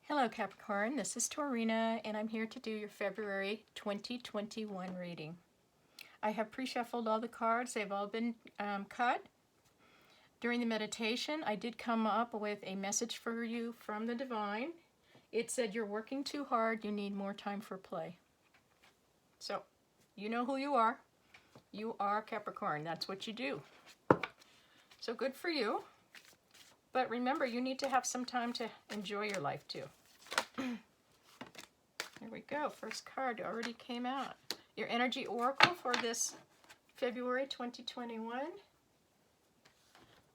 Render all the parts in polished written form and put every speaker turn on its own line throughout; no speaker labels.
Hello Capricorn, this is Taurina and I'm here to do your February 2021 reading. I have pre-shuffled all the cards. They've all been cut. During the meditation, I did come up with a message for you from the Divine. It said you're working too hard, you need more time for play. So, you know who you are. You are Capricorn, that's what you do. So good for you. But remember, you need to have some time to enjoy your life too. There we go. First card already came out. Your energy oracle for this February 2021.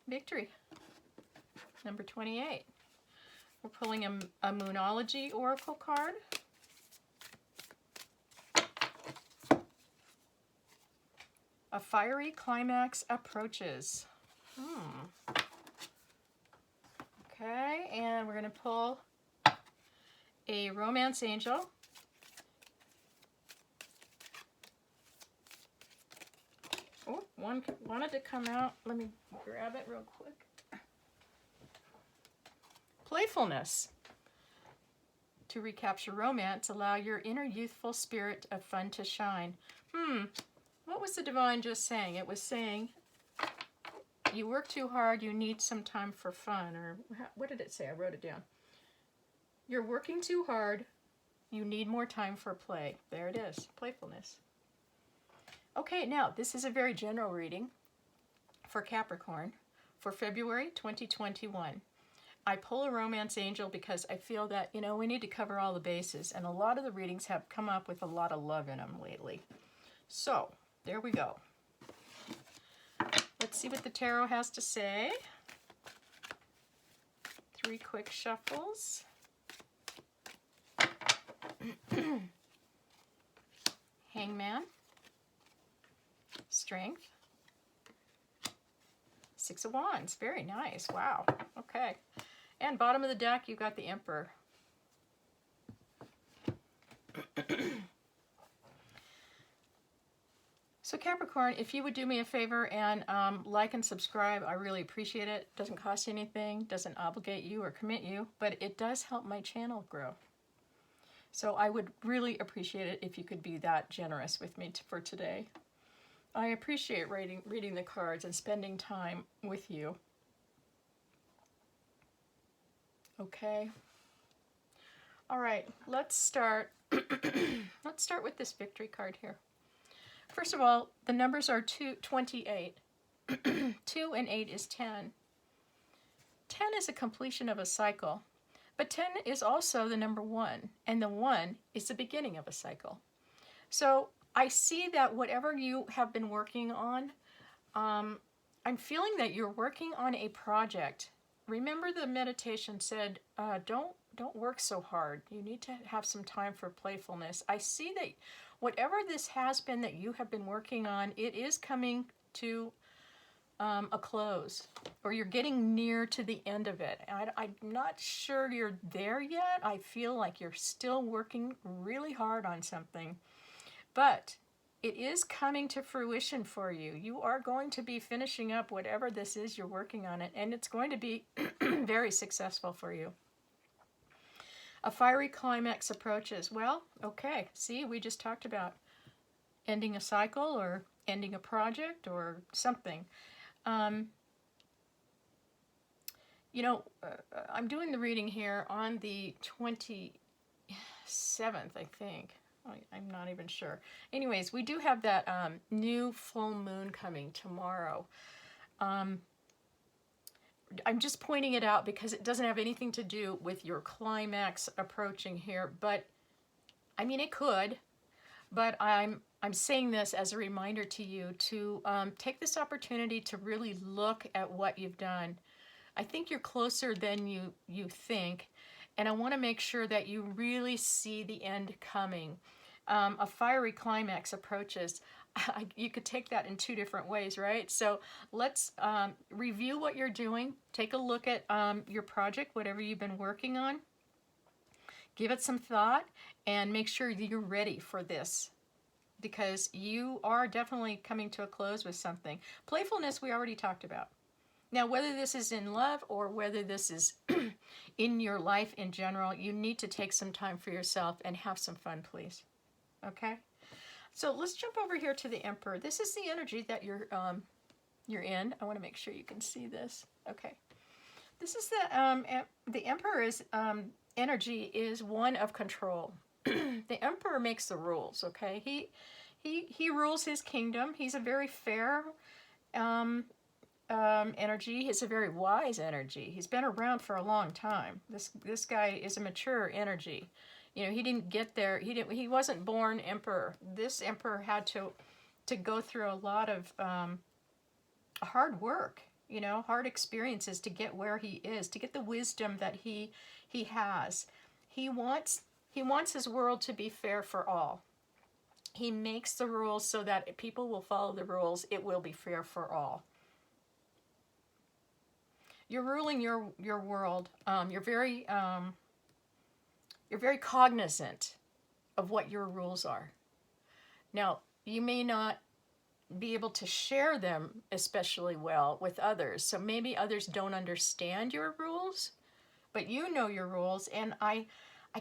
Victory. Number 28. We're pulling a Moonology oracle card. A fiery climax approaches. Okay, and we're going to pull a romance angel. Oh, one wanted to come out. Let me grab it real quick. Playfulness. To recapture romance, allow your inner youthful spirit of fun to shine. What was the Divine just saying? It was saying, you work too hard, you need some time for fun. Or what did it say? I wrote it down. You're working too hard, you need more time for play. There it is, playfulness. Okay, now this is a very general reading for Capricorn for February 2021. I pull a romance angel because I feel that, we need to cover all the bases, and a lot of the readings have come up with a lot of love in them lately. So, there we go. Let's see what the tarot has to say. 3 quick shuffles. Hangman. Strength. 6 of Wands. Very nice. Wow. Okay. And bottom of the deck, you've got the Emperor. So Capricorn, if you would do me a favor and like and subscribe, I really appreciate it. Doesn't cost you anything, doesn't obligate you or commit you, but it does help my channel grow. So I would really appreciate it if you could be that generous with me for today. I appreciate reading the cards and spending time with you. Okay. All right, let's start. Let's start with this victory card here. First of all, the numbers are 28. 2 and 8 is 10. 10 is a completion of a cycle, but 10 is also the number 1, and the 1 is the beginning of a cycle. So I see that whatever you have been working on, I'm feeling that you're working on a project. Remember the meditation said, don't work so hard. You need to have some time for playfulness. I see that whatever this has been that you have been working on, it is coming to a close, or you're getting near to the end of it. I'm not sure you're there yet. I feel like you're still working really hard on something, but it is coming to fruition for you. You are going to be finishing up whatever this is you're working on it, and it's going to be very successful for you. A fiery climax approaches. Well, okay, see, we just talked about ending a cycle or ending a project or something. I'm doing the reading here on the 27th, I think. I'm not even sure. Anyways, we do have that new full moon coming tomorrow. I'm just pointing it out because it doesn't have anything to do with your climax approaching here, but I mean it could, but I'm saying this as a reminder to you to take this opportunity to really look at what you've done. I think you're closer than you think, and I want to make sure that you really see the end coming. A fiery climax approaches. You could take that in 2 different ways, right? So let's review what you're doing. Take a look at your project, whatever you've been working on. Give it some thought and make sure that you're ready for this, because you are definitely coming to a close with something. Playfulness we already talked about. Now, whether this is in love or whether this is in your life in general, you need to take some time for yourself and have some fun, please. Okay? So let's jump over here to the Emperor. This is the energy that you're in. I want to make sure you can see this. Okay. This is the Emperor's energy is one of control. The Emperor makes the rules, okay? He rules his kingdom. He's a very fair energy. He's a very wise energy. He's been around for a long time. This guy is a mature energy. You know, he didn't get there. He wasn't born emperor. This emperor had to go through a lot of hard work, you know, hard experiences to get where he is, to get the wisdom that he has. He wants his world to be fair for all. He makes the rules so that if people will follow the rules, it will be fair for all. You're ruling your world. You're very cognizant of what your rules are. Now, you may not be able to share them especially well with others. So maybe others don't understand your rules, but you know your rules. And I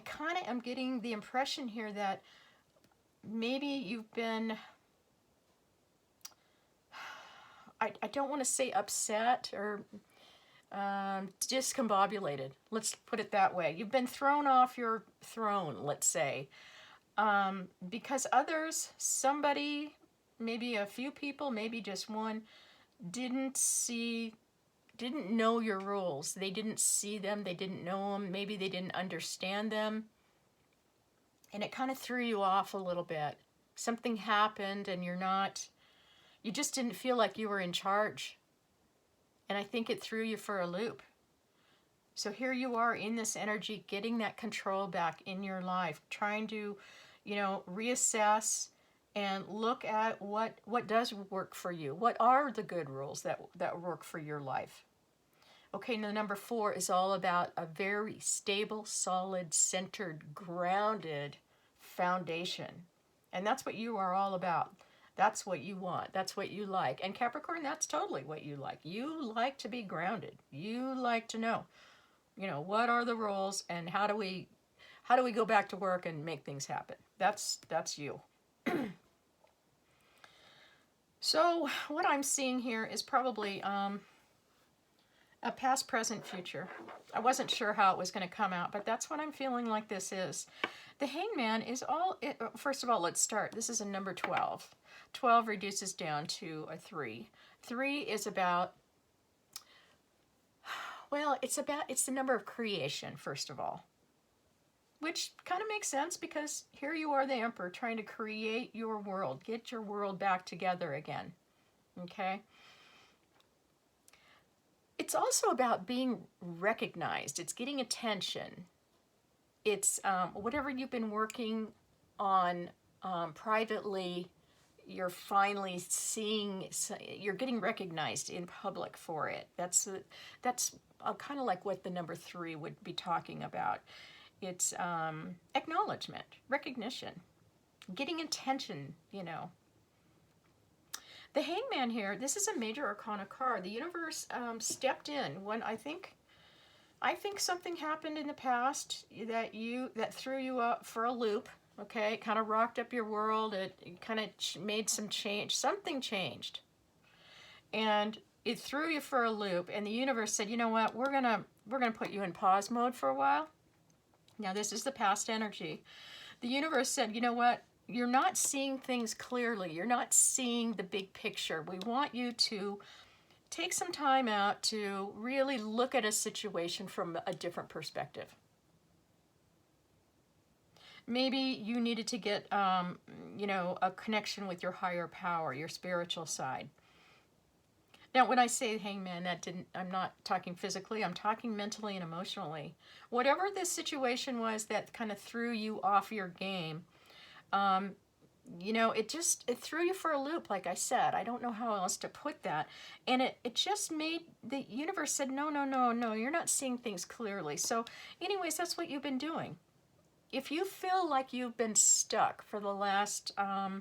kind of am getting the impression here that maybe you've been, I don't want to say upset or discombobulated. Let's put it that way. You've been thrown off your throne, let's say, because others, somebody, maybe a few people, maybe just one, didn't know your rules. They didn't see them. They didn't know them. Maybe they didn't understand them. And it kind of threw you off a little bit. Something happened and you just didn't feel like you were in charge. And I think it threw you for a loop. So here you are in this energy, getting that control back in your life, trying to, you know, reassess and look at what does work for you. What are the good rules that work for your life? Okay, now number 4 is all about a very stable, solid, centered, grounded foundation. And that's what you are all about. That's what you want. That's what you like. And Capricorn, that's totally what you like. You like to be grounded. You like to know, you know, what are the rules and how do we go back to work and make things happen? That's you. So what I'm seeing here is probably a past, present, future. I wasn't sure how it was going to come out, but that's what I'm feeling like this is. The Hangman is first of all, let's start. This is a number 12. 12 reduces down to a 3. 3 is about, well, it's the number of creation, first of all. Which kind of makes sense because here you are, the Emperor, trying to create your world, get your world back together again. Okay? It's also about being recognized. It's getting attention. It's whatever you've been working on privately, you're finally you're getting recognized in public for it. That's kind of like what the number 3 would be talking about. It's acknowledgement, recognition, getting attention, you know. The Hangman here, this is a major arcana card. The universe stepped in when I think something happened in the past that threw you up for a loop. Okay, it kind of rocked up your world. It kind of made some change. Something changed, and it threw you for a loop. And the universe said, you know what? We're gonna put you in pause mode for a while. Now this is the past energy. The universe said, you know what? You're not seeing things clearly. You're not seeing the big picture. We want you to take some time out to really look at a situation from a different perspective. Maybe you needed to get, you know, a connection with your higher power, your spiritual side. Now, when I say Hangman, I'm not talking physically, I'm talking mentally and emotionally. Whatever this situation was that kind of threw you off your game, you know, it threw you for a loop, like I said. I don't know how else to put that. And it just made, the universe said, no, you're not seeing things clearly. So anyways, that's what you've been doing. If you feel like you've been stuck for the last, I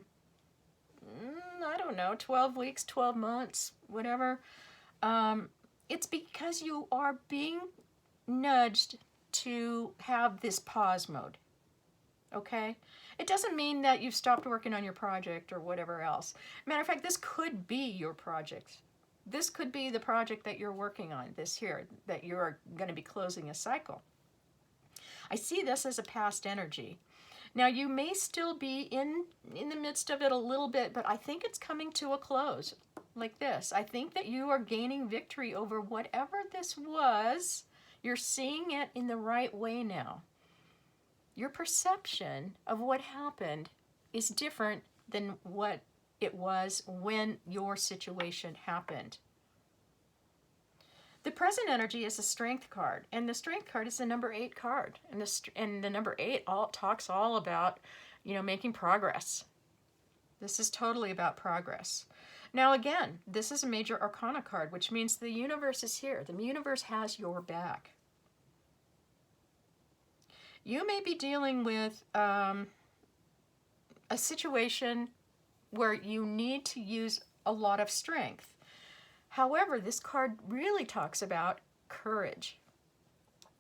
don't know, 12 weeks, 12 months, whatever, it's because you are being nudged to have this pause mode, okay? It doesn't mean that you've stopped working on your project or whatever else. Matter of fact, this could be your project. This could be the project that you're working on this here, that you're going to be closing a cycle. I see this as a past energy. Now, you may still be in the midst of it a little bit, but I think it's coming to a close like this. I think that you are gaining victory over whatever this was. You're seeing it in the right way now. Your perception of what happened is different than what it was when your situation happened. The present energy is a strength card, and the strength card is the number 8 card. And the number 8 talks all about, making progress. This is totally about progress. Now again, this is a major arcana card, which means the universe is here. The universe has your back. You may be dealing with a situation where you need to use a lot of strength. However, this card really talks about courage.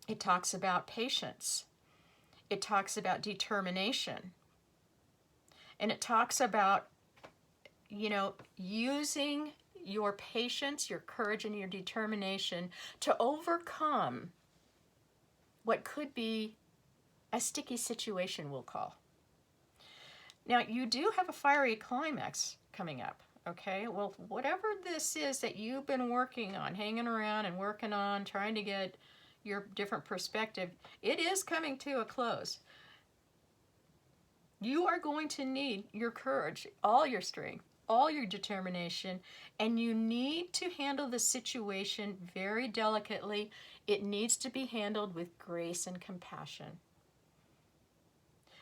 It talks about patience. It talks about determination. And it talks about, using your patience, your courage, and your determination to overcome what could be a sticky situation, we'll call. Now, you do have a fiery climax coming up, okay? Well, whatever this is that you've been working on, hanging around and working on, trying to get your different perspective, it is coming to a close. You are going to need your courage, all your strength, all your determination, and you need to handle the situation very delicately. It needs to be handled with grace and compassion.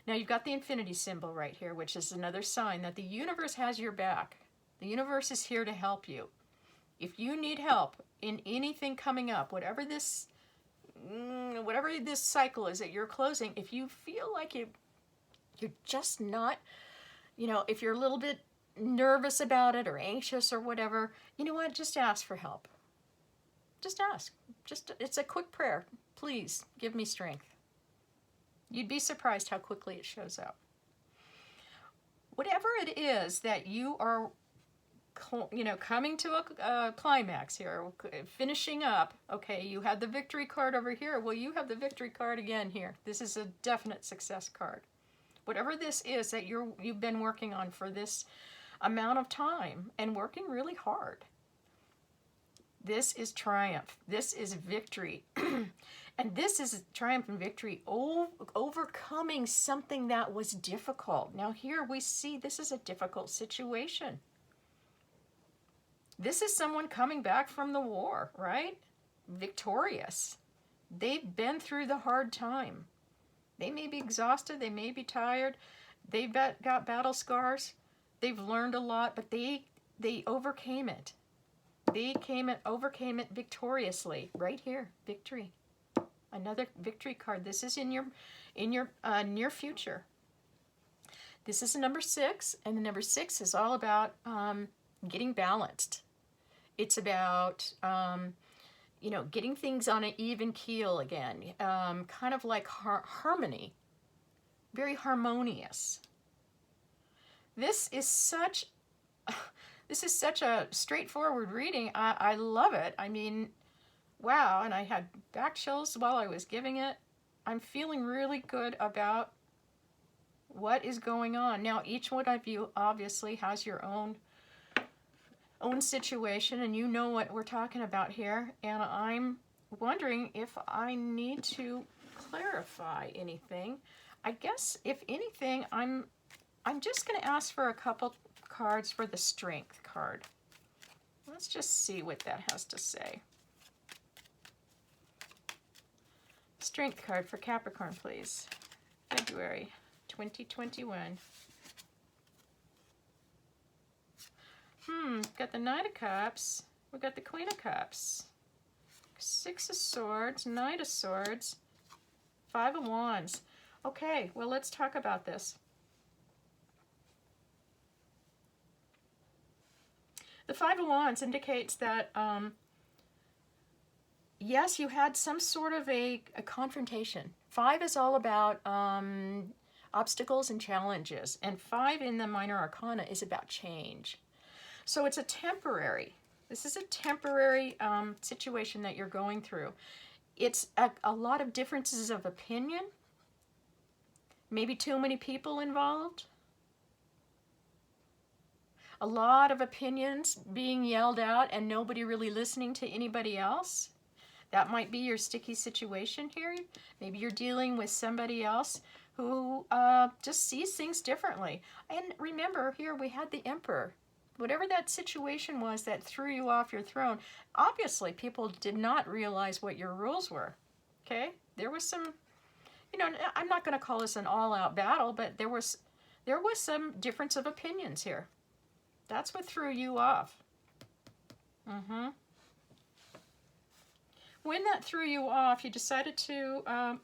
Now you've got the infinity symbol right here, which is another sign that the universe has your back. The universe is here to help you. If you need help in anything coming up, whatever this cycle is that you're closing, if you feel like you're just not, if you're a little bit nervous about it or anxious or whatever, you know what? Just ask for help. Just ask. It's a quick prayer. Please give me strength. You'd be surprised how quickly it shows up. Whatever it is that you are, coming to a climax here, finishing up, okay, you had the victory card over here. Well, you have the victory card again here. This is a definite success card. Whatever this is that you've been working on for this amount of time and working really hard, this is triumph. This is victory. And this is triumph and victory overcoming something that was difficult. Now here we see this is a difficult situation. This is someone coming back from the war, right? Victorious. They've been through the hard time. They may be exhausted. They may be tired. They've got battle scars. They've learned a lot, but they overcame it. They overcame it victoriously. Right here, victory. Another victory card. This is in your near future. This is a number 6, and the number 6 is all about getting balanced. It's about getting things on an even keel again, kind of like harmony, very harmonious. This is such a straightforward reading. I love it. I mean, wow, and I had back chills while I was giving it. I'm feeling really good about what is going on. Now, each one of you obviously has your own situation, and you know what we're talking about here, and I'm wondering if I need to clarify anything. I guess, if anything, I'm just going to ask for a couple cards for the strength card. Let's just see what that has to say. Strength card for Capricorn, please. February 2021. Got the Knight of Cups. We've got the Queen of Cups. 6 of Swords, Knight of Swords, 5 of Wands. Okay, well, let's talk about this. The 5 of Wands indicates that yes, you had some sort of a confrontation. 5 is all about obstacles and challenges, and 5 in the minor arcana is about change. So it's a temporary. This is a temporary situation that you're going through. It's a lot of differences of opinion, maybe too many people involved, a lot of opinions being yelled out and nobody really listening to anybody else. That might be your sticky situation here. Maybe you're dealing with somebody else who just sees things differently. And remember, here we had the Emperor. Whatever that situation was that threw you off your throne, obviously people did not realize what your rules were. Okay? There was some, you know, I'm not going to call this an all-out battle, but there was some difference of opinions here. That's what threw you off. When that threw you off, you decided to,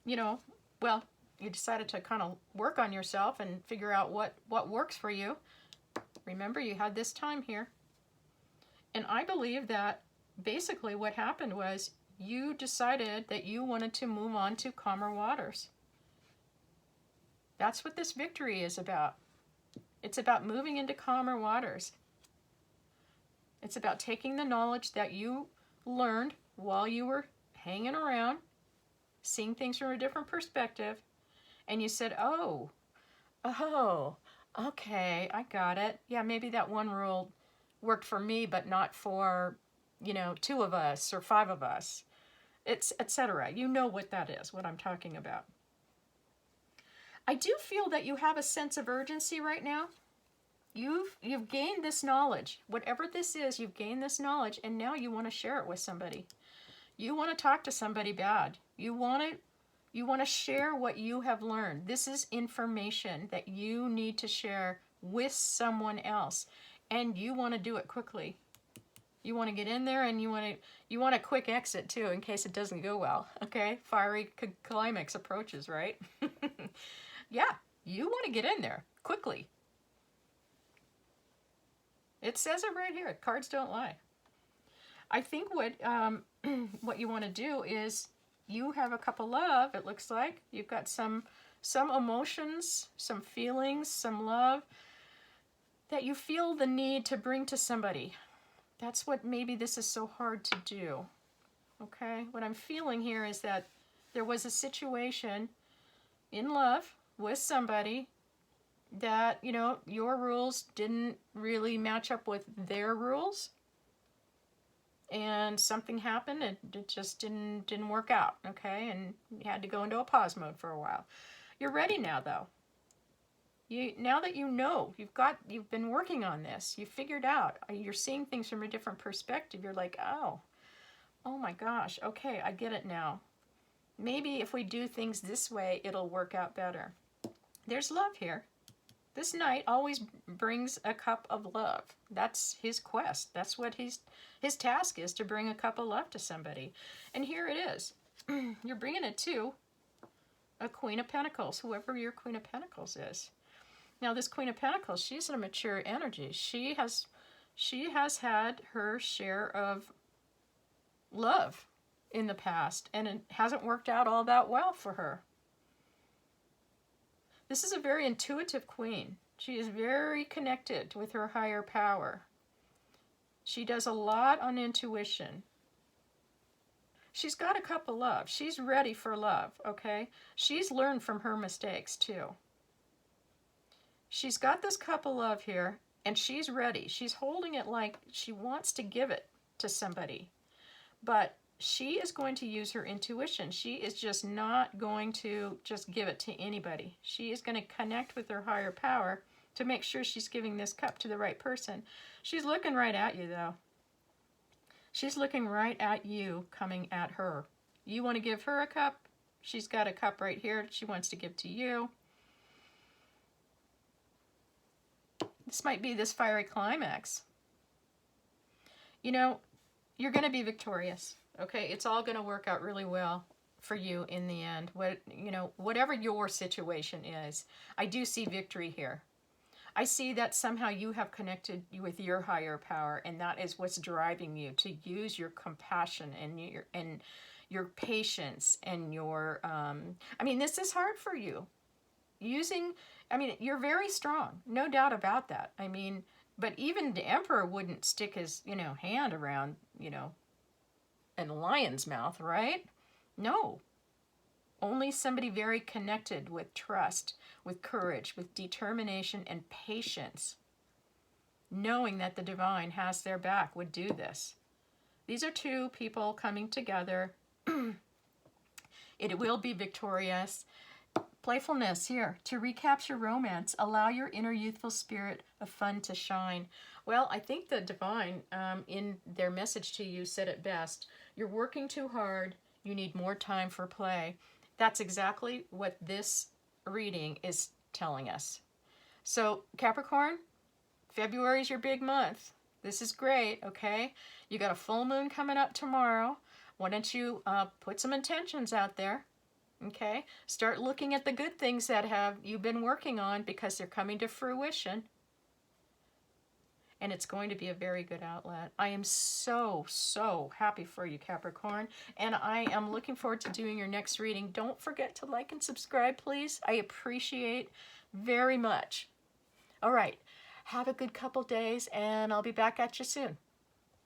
you decided to kind of work on yourself and figure out what works for you. Remember, you had this time here. And I believe that basically what happened was you decided that you wanted to move on to calmer waters. That's what this victory is about. It's about moving into calmer waters. It's about taking the knowledge that you learned while you were hanging around, seeing things from a different perspective, and you said, oh, okay, I got it. Yeah, maybe that one rule worked for me, but not for, 2 of us or 5 of us. It's etc. You know what that is, what I'm talking about. I do feel that you have a sense of urgency right now. You've gained this knowledge. Whatever this is, you've gained this knowledge, and now you want to share it with somebody. You want to talk to somebody bad. You want to share what you have learned. This is information that you need to share with someone else, and you want to do it quickly. You want to get in there, and you want a quick exit too, in case it doesn't go well. Okay, fiery climax approaches, right? Yeah, you want to get in there quickly. It says it right here. Cards don't lie. I think what you want to do is you have a cup of love. It looks like you've got some emotions, some feelings, some love that you feel the need to bring to somebody. That's what maybe this is so hard to do. Okay, what I'm feeling here is that there was a situation in love with somebody that, your rules didn't really match up with their rules. And something happened, and it just didn't work out, okay? And you had to go into a pause mode for a while. You're ready now, though. Now that you know, you've been working on this, you figured out, you're seeing things from a different perspective. You're like, oh my gosh, okay, I get it now. Maybe if we do things this way, it'll work out better. There's love here. This knight always brings a cup of love. That's his quest. That's what his task is, to bring a cup of love to somebody. And here it is. You're bringing it to a Queen of Pentacles, whoever your Queen of Pentacles is. Now, this Queen of Pentacles, she's a mature energy. She has had her share of love in the past, and it hasn't worked out all that well for her. This is a very intuitive queen. She is very connected with her higher power. She does a lot on intuition. She's got a cup of love. She's ready for love, okay? She's learned from her mistakes too. She's got this cup of love here, and she's ready. She's holding it like she wants to give it to somebody. But she is going to use her intuition. She is just not going to just give it to anybody. She is going to connect with her higher power to make sure she's giving this cup to the right person. She's looking right at you, though. She's looking right at you, coming at her. You want to give her a cup. She's got a cup right here she wants to give to you. This might be this fiery climax. You're going to be victorious. Okay, it's all going to work out really well for you in the end. Whatever your situation is, I do see victory here. I see that somehow you have connected with your higher power, and that is what's driving you to use your compassion and your patience and your I mean, this is hard for you. I mean, you're very strong, no doubt about that. I mean, but even the emperor wouldn't stick his, hand around, a lion's mouth, right? No. Only somebody very connected with trust, with courage, with determination and patience, knowing that the divine has their back, would do this. These are two people coming together. It will be victorious. Playfulness here. To recapture romance, allow your inner youthful spirit of fun to shine. Well, I think the divine, in their message to you, said it best. You're working too hard. You need more time for play. That's exactly what this reading is telling us. So, Capricorn, February is your big month. This is great, okay? You got a full moon coming up tomorrow. Why don't you put some intentions out there? Okay, start looking at the good things that you've been working on, because they're coming to fruition. And it's going to be a very good outlet. I am so, so happy for you, Capricorn. And I am looking forward to doing your next reading. Don't forget to like and subscribe, please. I appreciate very much. All right, have a good couple days, and I'll be back at you soon.